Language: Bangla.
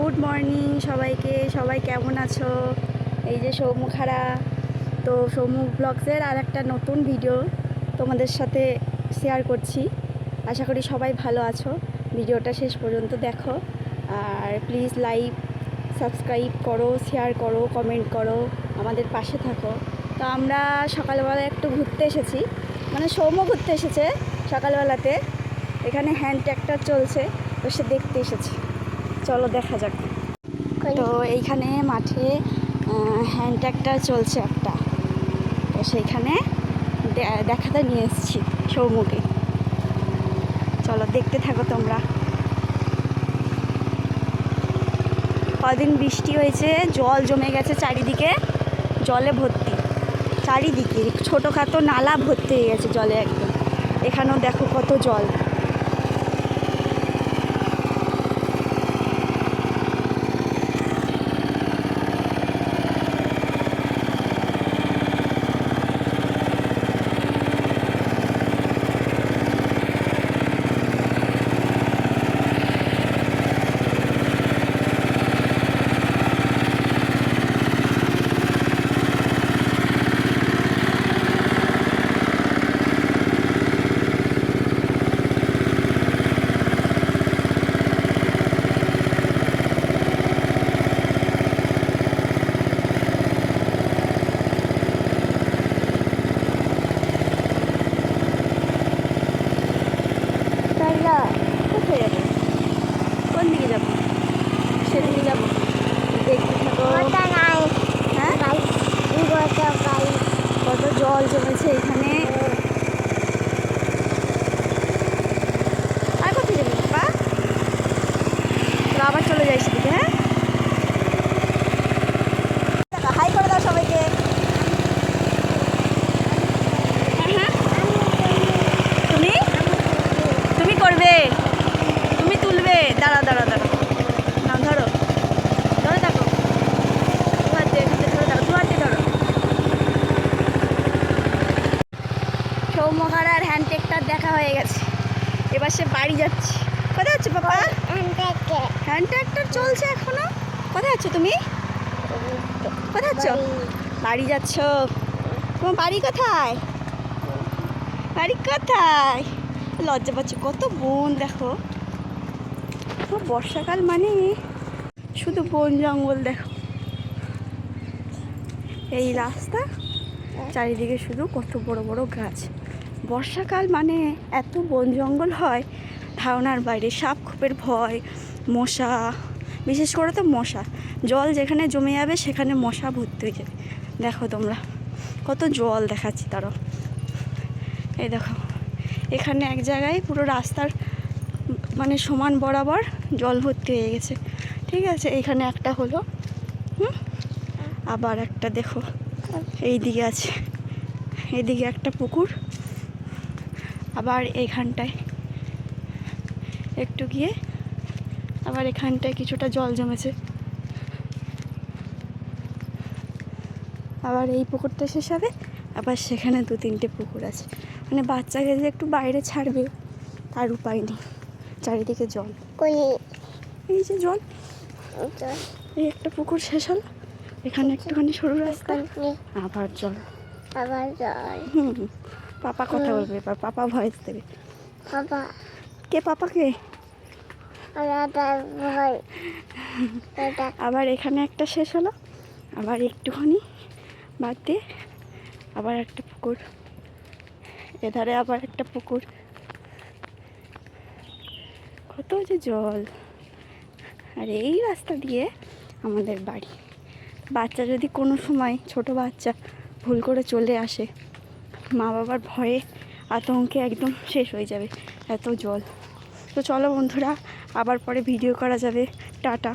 গুড মর্নিং সবাইকে। সবাই কেমন আছো? এই যে সৌমুখারা, তো সৌমু ব্লগসের আর একটা নতুন ভিডিও তোমাদের সাথে শেয়ার করছি। আশা করি সবাই ভালো আছো। ভিডিওটা শেষ পর্যন্ত দেখো, আর প্লিজ লাইক সাবস্ক্রাইব করো, শেয়ার করো, কমেন্ট করো, আমাদের পাশে থাকো। তো আমরা সকালবেলা একটু ঘুরতে এসেছি, মানে সৌম্য ঘুরতে এসেছে সকালবেলাতে। এখানে হ্যান্ড ট্র্যাক্টর চলছে, তো সে দেখতে এসেছি। চলো দেখা যাক। তো এইখানে মাঠে হ্যান্ড ট্র্যাক্টর চলছে একটা, তো সেইখানে দেখাতে নিয়ে এসেছি সৌম্যকে। চলো দেখতে থাকো তোমরা। কদিন বৃষ্টি হয়েছে, জল জমে গেছে চারিদিকে, জলে ভর্তি চারিদিকে, ছোটোখাটো নালা ভর্তি হয়ে গেছে জলে একদম। এখানেও দেখো কত জল। কোথায় যাবো? কোন দিকে যাবো? সেদিকে যাবো, দেখতে থাকো। হ্যাঁ, কত জল জমেছে এখানে। আর কোথায় যাবো বাবা? তো আবার চলে যাই সেদিকে। হ্যাঁ, হাই করে দাও সবাইকে। হ্যাঁ, তুমি তুমি করবে, তুমি তুলবে। দাঁড়া দাঁড়া দাঁড়া, না ধরো ধরো, দেখো ধরো, ধরো। সৌম্যখারার হ্যান্ড ট্র্যাক্টর দেখা হয়ে গেছে, এবার সে বাড়ি যাচ্ছে। কোথায় যাচ্ছে বাবা? হ্যান্ড ট্র্যাক্টর চলছে এখনো। কোথায় যাচ্ছ তুমি? কোথায় যাচ্ছ? বাড়ি যাচ্ছ? তোমার বাড়ি কোথায়? বাড়ি কোথায়? লজ্জা পাচ্ছে, কত বন দেখো। বর্ষাকাল মানে শুধু বন জঙ্গল দেখো। এই রাস্তা, চারিদিকে শুধু কত বড় বড় গাছ। বর্ষাকাল মানে এত বন জঙ্গল হয়, ধারণার বাইরে। সাপ খোপের ভয়, মশা, বিশেষ করে তো মশা। জল যেখানে জমে যাবে সেখানে মশা ভর্তি হয়ে যাবে। দেখো তোমরা কত জল দেখাচ্ছি তারও। এই দেখো, এখানে এক জায়গায় পুরো রাস্তার মানে সমান বরাবর জল ভর্তি হয়ে গেছে। ঠিক আছে, এইখানে একটা হলো, আবার একটা দেখো এই দিকে আছে, এইদিকে একটা পুকুর। আবার এইখানটায় একটু গিয়ে আবার এখানটায় কিছুটা জল জমেছে। আবার এই পুকুরটা শেষ হবে, আবার সেখানে 2-3টে পুকুর আছে। মানে বাচ্চাকে যে একটু বাইরে ছাড়বে তার উপায় নেই, চারিদিকে জল। এই যে জল, এই একটা পুকুর শেষ হলো, এখানে একটুখানি সরু রাস্তা, আবার জল। পাপা কথা বলবে, এবার পাপা ভয়েস দেবে। কে পাপাকে? আবার এখানে একটা শেষ হলো, আবার একটুখানি বাদ দিয়ে আবার একটা পুকুর, এধারে আবার একটা পুকুর। কত যে জল। আর এই রাস্তা দিয়ে আমাদের বাড়ি। বাচ্চা যদি কোনো সময়, ছোট বাচ্চা ভুল করে চলে আসে, মা বাবার ভয়ে আতঙ্কে একদম শেষ হয়ে যাবে, এত জল। তো চলো বন্ধুরা, আবার পরে ভিডিও করা যাবে। টাটা।